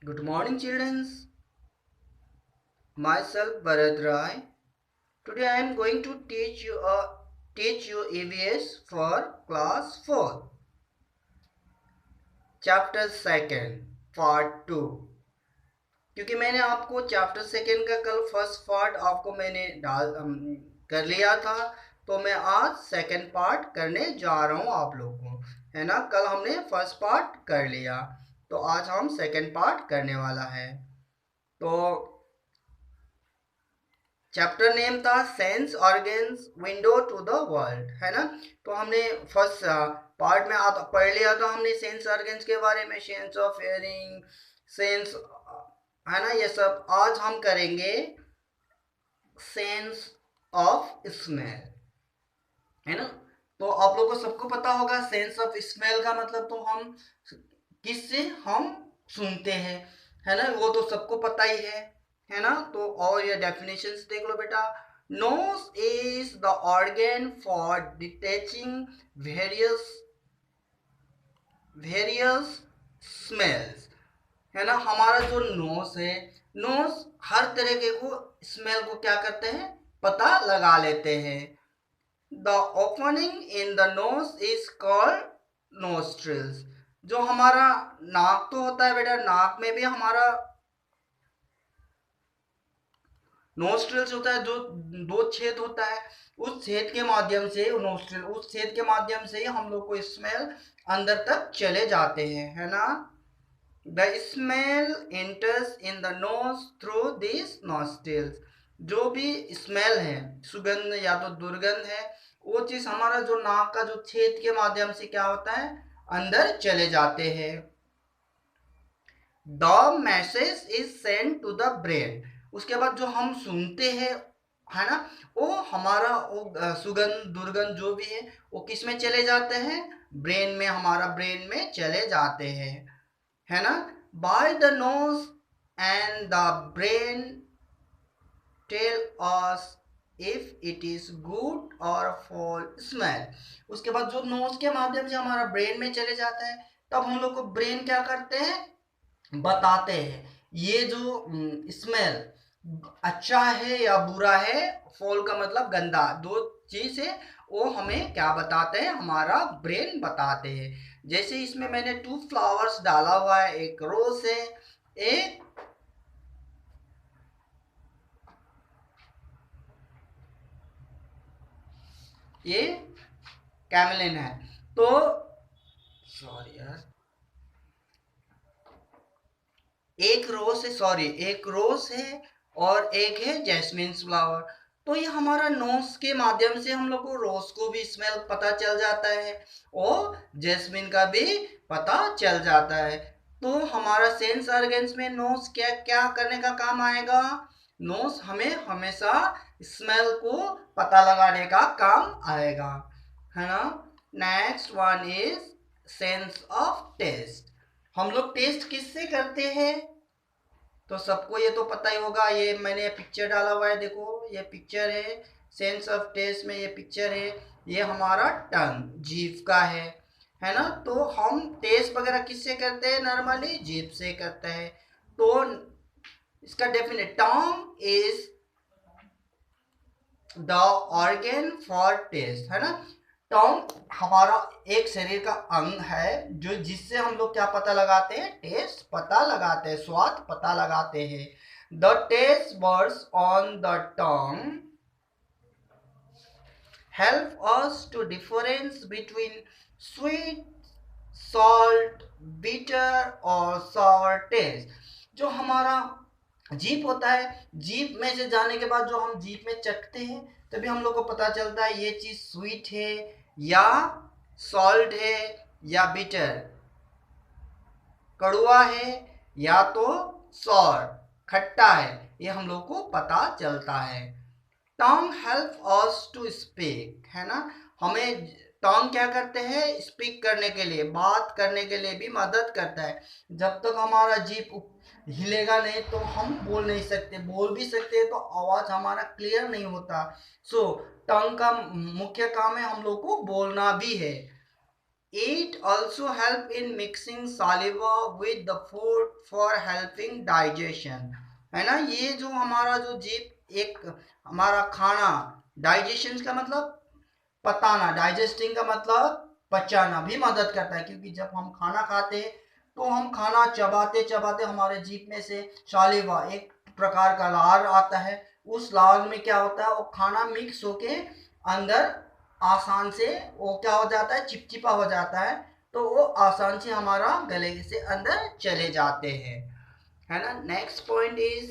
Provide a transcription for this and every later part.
Good morning, children. Myself Bharat Rai. Today I am going to teach you EVS for class 4, chapter 2, part 2. क्योंकि मैंने आपको chapter 2 का कल first part आपको मैंने कर लिया था, तो मैं आज सेकंड पार्ट करने जा रहा हूँ आप लोगों को, है ना। कल हमने फर्स्ट पार्ट कर लिया, तो आज हम सेकंड पार्ट करने वाला है। तो चैप्टर नेम था sense organs window to the world, है ना। तो हमने फर्स्ट पार्ट में आप पढ़ लिया था हमने सेंस ऑर्गन्स के बारे में, सेंस ऑफ हियरिंग, सेंस, है ना, ये सब। आज हम करेंगे सेंस ऑफ स्मेल, है ना। तो आप लोगों को सबको पता होगा सेंस ऑफ स्मेल का मतलब, तो हम किससे हम सुनते हैं, है ना, वो तो सबको पता ही है ना। तो और ये डेफिनेशंस देख लो बेटा। Nose is the organ for detaching various various smells, है ना। हमारा जो नोज है, नोज हर तरीके को स्मेल को क्या करते हैं, पता लगा लेते हैं। The opening in the nose is called nostrils. जो हमारा नाक तो होता है बेटा, नाक में भी हमारा नोस्ट्रिल्स होता है, जो दो छेद होता है। उस छेद के माध्यम से नोस्ट्रिल, उस छेद के माध्यम से ही हम लोग को स्मेल अंदर तक चले जाते हैं, है ना। The smell enters in the nose through this nostrils. जो भी स्मेल है, सुगंध या तो दुर्गंध है, वो चीज हमारा जो नाक का जो छेद के माध्यम से क्या होता है, अंदर चले जाते हैं। The message is send to the brain. उसके बाद जो हम सुनते हैं, है ना, वो हमारा वो सुगंध दुर्गंध जो भी है वो किस में चले जाते हैं, ब्रेन में, हमारा ब्रेन में चले जाते हैं, है ना। By the nose and the brain tell us if it is good और फॉल स्मेल। उसके बाद जो नोज के माध्यम से हमारा ब्रेन में चले जाता है, तब हम लोग को ब्रेन क्या करते हैं, बताते हैं ये जो स्मेल अच्छा है या बुरा है। फॉल का मतलब गंदा, दो चीज है, वो हमें क्या बताते हैं, हमारा ब्रेन बताते हैं। जैसे इसमें मैंने 2 फ्लावर्स डाला हुआ है, एक रोज है, एक ये कैमलिन है। तो सॉरी यार, एक रोज है और एक है जैस्मिन फ्लावर। तो ये हमारा नोज के माध्यम से हम लोग को रोज को भी स्मेल पता चल जाता है और जैस्मिन का भी पता चल जाता है। तो हमारा सेंस ऑर्गन्स में नोज क्या क्या करने का काम आएगा, नोज हमें हमेशा स्मेल को पता लगाने का काम आएगा, है ना। Next one is sense of taste. हम लोग टेस्ट किससे करते हैं, तो सबको ये तो पता ही होगा। ये मैंने पिक्चर डाला हुआ है, देखो ये पिक्चर है, सेंस ऑफ टेस्ट में ये पिक्चर है। ये हमारा टंग, जीभ का है ना। तो हम टेस्ट वगैरह किससे करते हैं, नॉर्मली जीभ से करते हैं। तो इसका definite tongue is the organ for taste, है ना। टंग हमारा एक शरीर का अंग है जो जिससे हम लोग क्या पता लगाते हैं, टेस्ट पता लगाते हैं, स्वाद पता लगाते हैं। The taste buds on the tongue help us to difference between sweet, salt, bitter और सॉर टेस्ट। जो हमारा जीप होता है, जीप में से जाने के बाद जो हम जीप में चखते हैं, तभी हम लोग को पता चलता है ये चीज स्वीट है या सॉल्ट है या बिटर, कड़वा है या तो सॉर, खट्टा है, ये हम लोग को पता चलता है। Tongue help us to speak, है ना। हमें टंग क्या करते हैं, स्पीक करने के लिए, बात करने के लिए भी मदद करता है। जब तक हमारा जीभ हिलेगा नहीं तो हम बोल नहीं सकते, बोल भी सकते हैं तो आवाज हमारा क्लियर नहीं होता। सो टंग का मुख्य काम है हम लोग को बोलना भी है। It also help in mixing saliva with the food for helping digestion, है ना। ये जो हमारा जो जीभ एक हमारा खाना, डाइजेशन का मतलब पताना, डाइजेस्टिंग का मतलब पचाना भी मदद करता है, क्योंकि जब हम खाना खाते हैं तो हम खाना चबाते चबाते हमारे जीभ में से सालिवा एक प्रकार का लार आता है। उस लार में क्या होता है, वो खाना मिक्स होके अंदर आसान से वो क्या हो जाता है, चिपचिपा हो जाता है, तो वो आसान से हमारा गले से अंदर चले जाते हैं, है ना। Next point is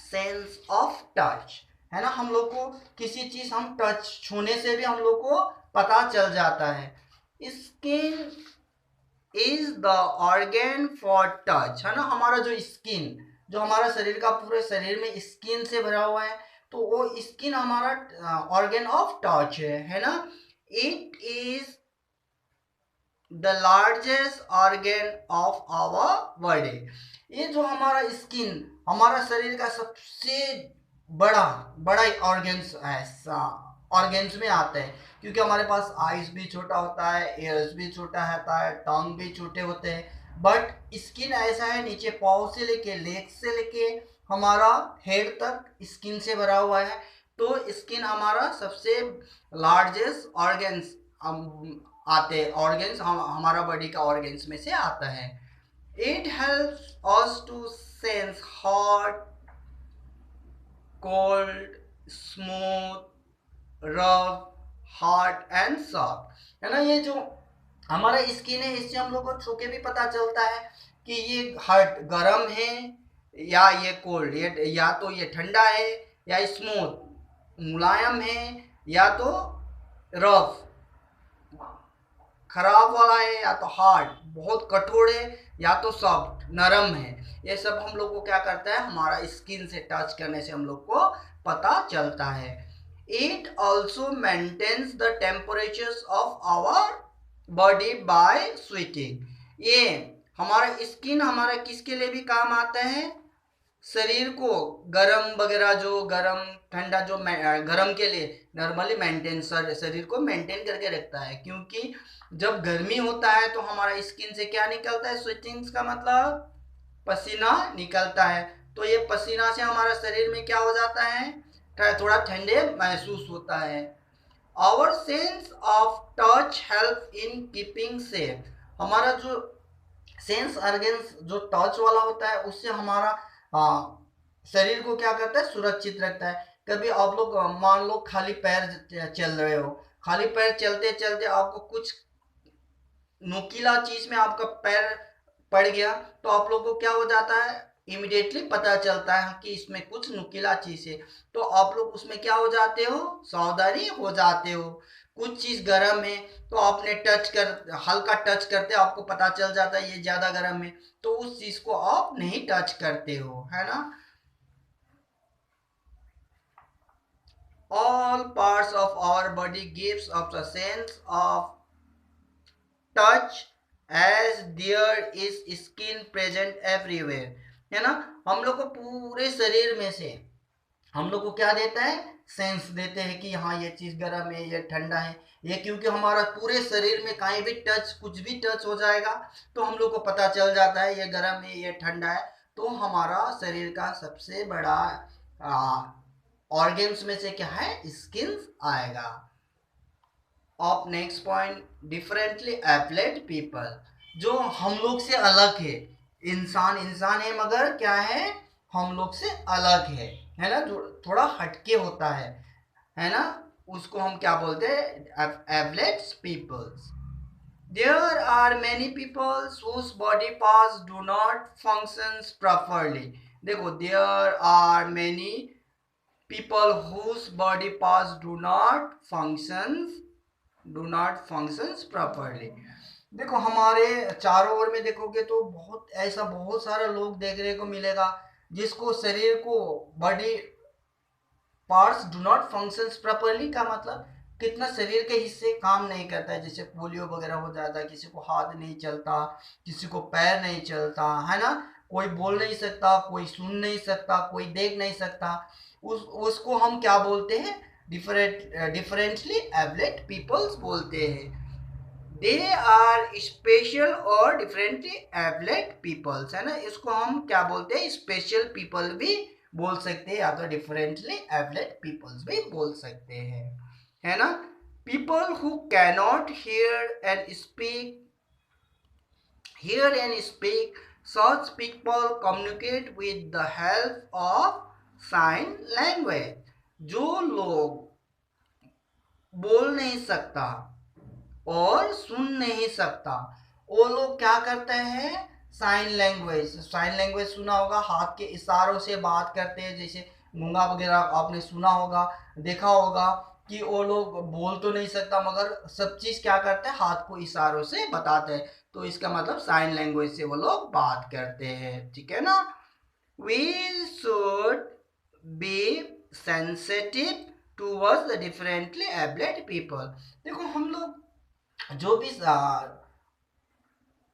sense of touch, है ना। हम लोग को किसी चीज हम टच छूने से भी हम लोग को पता चल जाता है। Skin is the organ for touch, है ना। हमारा जो स्किन, जो हमारा शरीर का पूरे शरीर में स्किन से भरा हुआ है, तो वो स्किन हमारा ऑर्गन ऑफ टच है ना। It is the largest organ of our body. ये जो हमारा स्किन हमारा शरीर का सबसे बड़ा बड़ा ऑर्गन्स है, ऑर्गन्स में आता है, क्योंकि हमारे पास आईज भी छोटा होता है, एयर्स भी छोटा होता है, टंग भी छोटे होते हैं, बट स्किन ऐसा है, नीचे पाँव से लेके लेग से लेके हमारा हेड तक स्किन से भरा हुआ है। तो स्किन हमारा सबसे लार्जेस्ट ऑर्गन्स आते हैं, ऑर्गन्स हमारा बॉडी का ऑर्गन्स में से आता है। It helps us to sense hot, cold, smooth, rough, hard and soft, है ना। ये जो हमारा स्किन है, इससे हम लोग को छू के भी पता चलता है कि ये हार्ड गर्म है या ये कोल्ड, ये या तो ये ठंडा है या स्मूथ मुलायम है, या तो रफ खराब वाला है, या तो हार्ड बहुत कठोर है, या तो सॉफ्ट नरम है। ये सब हम लोग को क्या करता है, हमारा स्किन से टच करने से हम लोग को पता चलता है। It also maintains the temperature of our body by sweating. ये हमारा स्किन हमारा किसके लिए भी काम आता है, शरीर को गरम वगैरह, जो गरम ठंडा जो गरम के लिए नॉर्मली मेंटेन शरीर को मेंटेन करके रखता है, क्योंकि जब गर्मी होता है तो हमारा स्किन से क्या निकलता है, स्वेटिंग्स का मतलब पसीना निकलता है। तो ये पसीना से हमारा शरीर में क्या हो जाता है, थोड़ा ठंडे महसूस होता है। Our sense of touch help in keeping safe. हमारा जो सेंस ऑर्गन्स जो टच वाला होता है, उससे हमारा शरीर को क्या करता है, सुरक्षित रखता है। कभी आप लोग मान लो खाली पैर चल रहे हो, खाली पैर चलते चलते आपको कुछ नुकीला चीज में आपका पैर पड़ गया, तो आप लोग को क्या हो जाता है, इमिडिएटली पता चलता है कि इसमें कुछ नुकीला चीज है, तो आप लोग उसमें क्या हो जाते हो, सावधानी हो जाते हो। कुछ चीज गर्म है तो आपने टच कर हल्का टच करते आपको पता चल जाता है ये ज्यादा गर्म है, तो उस चीज को आप नहीं टच करते हो, है ना। All parts of our body gives us a sense of touch as there is skin present everywhere, है ना। हम लोग को पूरे शरीर में से हम लोग को क्या देता है, सेंस देते हैं कि हाँ ये चीज गर्म है, ये ठंडा है। ये क्योंकि हमारा पूरे शरीर में कहीं भी टच, कुछ भी टच हो जाएगा तो हम लोग को पता चल जाता है ये गर्म है, ये ठंडा है। तो हमारा शरीर का सबसे बड़ा ऑर्गन्स में से क्या है, स्किन आएगा। Off next point, differently abled people, जो हम लोग से अलग है। इंसान इंसान है मगर क्या है, हम लोग से अलग है ना, जो थोड़ा हटके होता है ना, उसको हम क्या बोलते हैं, average peoples. There are many peoples whose body parts do not functions properly. देखो, there are many people whose body parts do not functions properly. देखो हमारे चारों ओर में देखोगे तो बहुत सारे लोग देखने को मिलेगा जिसको शरीर को body parts do not functions properly का मतलब कितना शरीर के हिस्से काम नहीं करता है, जैसे पोलियो वगैरह हो जाता है, किसी को हाथ नहीं चलता, किसी को पैर नहीं चलता, है ना। कोई बोल नहीं सकता, कोई सुन नहीं सकता, कोई देख नहीं सकता। उसको हम क्या बोलते हैं, डिफरेंटली एबलेट पीपल्स बोलते हैं। दे आर स्पेशल और डिफरेंटली एबल्ड पीपल्स, है ना, इसको हम क्या बोलते हैं, स्पेशल पीपल भी बोल सकते हैं या तो डिफरेंटली एबल्ड पीपल्स भी बोल सकते हैं, है ना। People who cannot hear and speak, such people communicate with the help of sign language। जो लोग बोल नहीं सकता और सुन नहीं सकता, वो लोग क्या करते हैं, साइन लैंग्वेज। साइन लैंग्वेज सुना होगा, हाथ के इशारों से बात करते हैं, जैसे गूंगा वगैरह आपने सुना होगा, देखा होगा कि वो लोग बोल तो नहीं सकता मगर सब चीज क्या करते हैं, हाथ को इशारों से बताते हैं, तो इसका मतलब साइन लैंग्वेज से वो लोग बात करते हैं, ठीक है ना। We should be sensitive towards the differently abled people. देखो हम लोग जो भी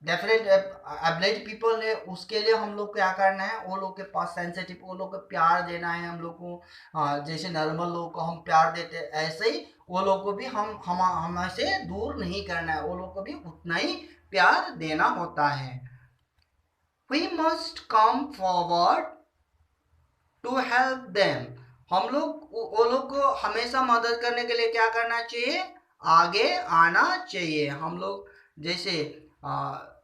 डिफरेंट एबलेट पीपल है उसके लिए हम लोग क्या करना है, वो लोग के पास सेंसिटिव, वो लोग को प्यार देना है हम लोग को। जैसे नॉर्मल लोगों को हम प्यार देते हैं ऐसे ही वो लोग को भी हम हमसे दूर नहीं करना है, वो लोग को भी उतना ही प्यार देना होता है। We must come forward to help them. हम लोग वो लोग को हमेशा मदद करने के लिए क्या करना चाहिए, आगे आना चाहिए। हम लोग जैसे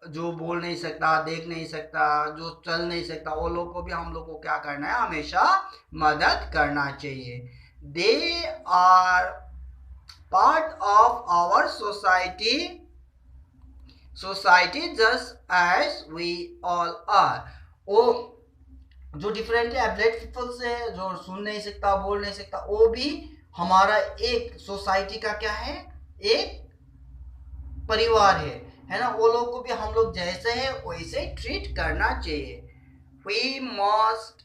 जो बोल नहीं सकता, देख नहीं सकता, जो चल नहीं सकता, वो लोग को भी हम लोग को क्या करना है, हमेशा मदद करना चाहिए। They are part of our society just as we all are. वो जो डिफरेंट एबलेट पीपल्स है, जो सुन नहीं सकता, बोल नहीं सकता, वो भी हमारा एक सोसाइटी का क्या है, एक परिवार है ना। वो लोग को भी हम लोग जैसे है वैसे ट्रीट करना चाहिए। We must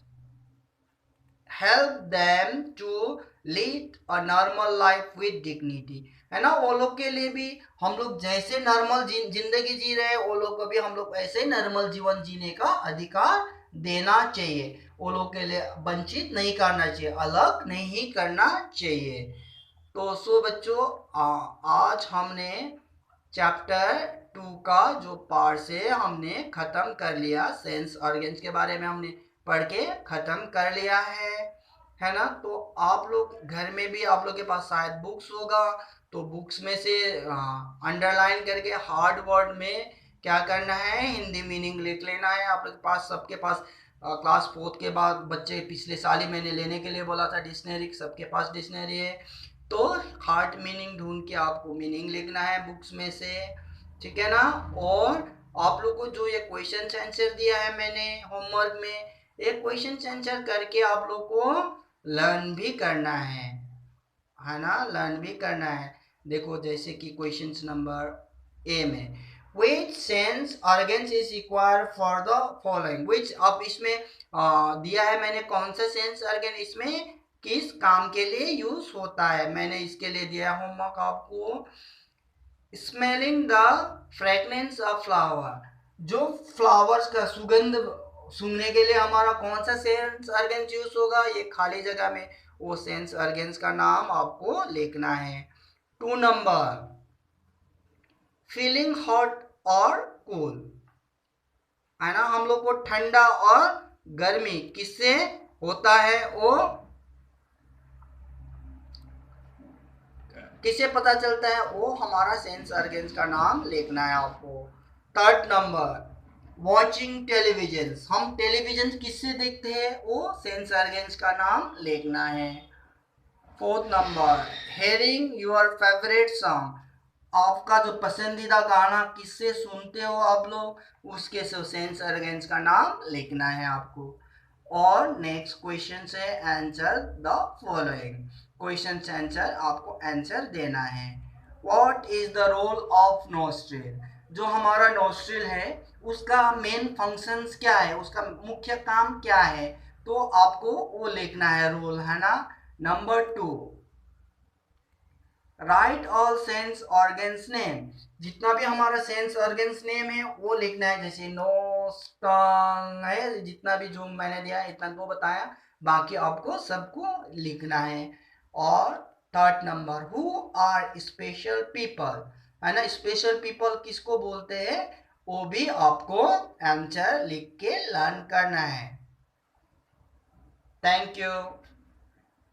help them to lead a normal life with dignity, है ना। वो लोग के लिए भी हम लोग जैसे नॉर्मल जिंदगी जी रहे हैं, वो लोग को भी हम लोग ऐसे नॉर्मल जीवन जीने का अधिकार देना चाहिए। वो लोग के लिए वंचित नहीं करना चाहिए, अलग नहीं करना चाहिए। तो सो बच्चों, आज हमने चैप्टर 2 का जो पार्ट है हमने खत्म कर लिया, सेंस ऑर्गन्स के बारे में हमने पढ़ के खत्म कर लिया है ना। तो आप लोग घर में भी आप लोग के पास शायद बुक्स होगा, तो बुक्स में से अंडरलाइन करके हार्ड वर्ड में क्या करना है, हिंदी मीनिंग लिख लेना है। आप लोग के पास, सबके पास क्लास 4 के बाद बच्चे पिछले साल ही मैंने लेने के लिए बोला था डिक्शनरी, सबके पास डिक्शनरी है। तो हार्ट मीनिंग ढूंढ के आपको मीनिंग लिखना है बुक्स में से, ठीक है ना। और आप लोग को जो ये क्वेश्चन आंसर दिया है मैंने होमवर्क में, ये क्वेश्चन आंसर करके आप लोग को लर्न भी करना है ना, लर्न भी करना है। देखो जैसे कि क्वेश्चन नंबर ए में, which sense organs is required for the following, which, अब इसमें दिया है मैंने कौन सा सेंस ऑर्गन इसमें किस काम के लिए यूज होता है, मैंने इसके लिए दिया होमवर्क आपको। Smelling the fragrance of flower, जो फ्लावर्स का सुगंध सूंघने के लिए हमारा कौन सा सेंस ऑर्गन यूज होगा, ये खाली जगह में वो सेंस ऑर्गन्स का नाम आपको लिखना है। 2 नंबर, फीलिंग हॉट और कूल, है ना। हम लोग को ठंडा और गर्मी किससे होता है, वो किससे पता चलता है, वो हमारा सेंस ऑर्गन्स का नाम लिखना है आपको। 3rd नंबर, वॉचिंग टेलीविजन, हम टेलीविजन किससे देखते हैं, वो सेंस ऑर्गन्स का नाम लिखना है। 4th number, hearing your favourite song, आपका जो पसंदीदा गाना किससे सुनते हो आप लोग, उसके सेंस ऑर्गन्स का नाम लिखना है आपको। और नेक्स्ट क्वेश्चन से आंसर द फॉलोइंग, क्वेश्चन से आंसर आपको आंसर देना है। What is the role of nostril, जो हमारा नोस्ट्रिल है उसका मेन फंक्शंस क्या है, उसका मुख्य काम क्या है, तो आपको वो लिखना है रोल, है ना। Number 2, right all sense organs name, जितना भी हमारा सेंस ऑर्गन्स नेम है वो लिखना है, जैसे नोज, टंग है, जितना भी जो मैंने दिया है इतना तो बताया, बाकी आपको सबको लिखना है। और 3rd number, who are special people, है ना, स्पेशल पीपल किसको बोलते हैं, वो भी आपको आंसर लिख के लर्न करना है। Thank you.